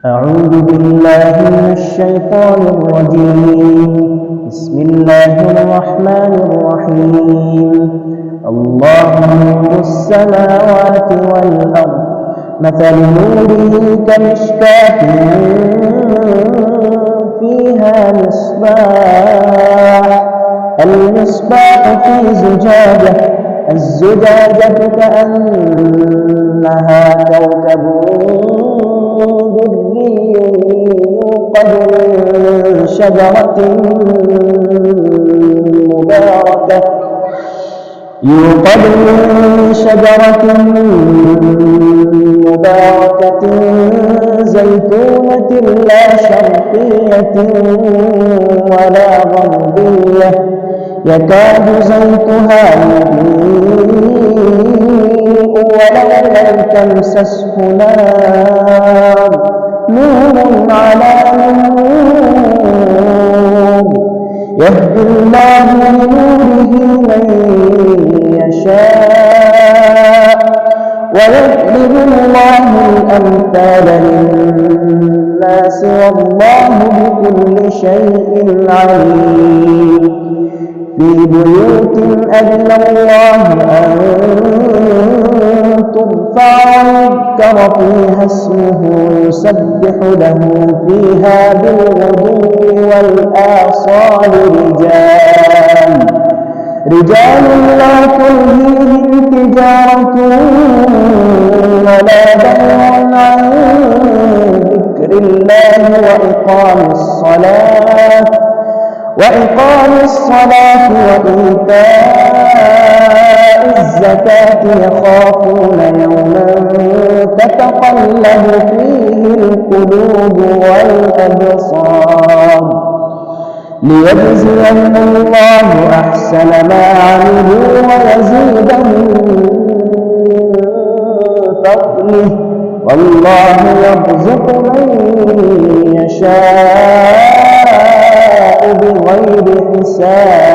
أعوذ بالله من الشيطان الرجيم. بسم الله الرحمن الرحيم. الله نور السماوات والأرض، مثل نوره كمشكاة فيها مصباح، المصباح في زجاجة، الزجاجة كأنها كوكب دري يوقد من شجرة مباركة زيتونة لا شرقية ولا غربية، يكاد زيتها يضيء ولو لم تمسسه نار، نور على نور، يهدي الله لنوره من يشاء ويضرب الله الأمثال للناس والله بكل شيء عليم. في بيوت أذن الله أن ترفع ويذكر فيها اسمه يسبح له فيها بالغدو والآصال رجال لا تلهيهم تجارة ولا بيع عن ذكر الله وإقام الصلاة وإيتاء الزكاة، يخافون يوما تتقلب فيه القلوب والأبصار، ليجزيهم الله أحسن ما عملوا ويزيدهم من فضله، والله يرزق من يشاء بغير حساب.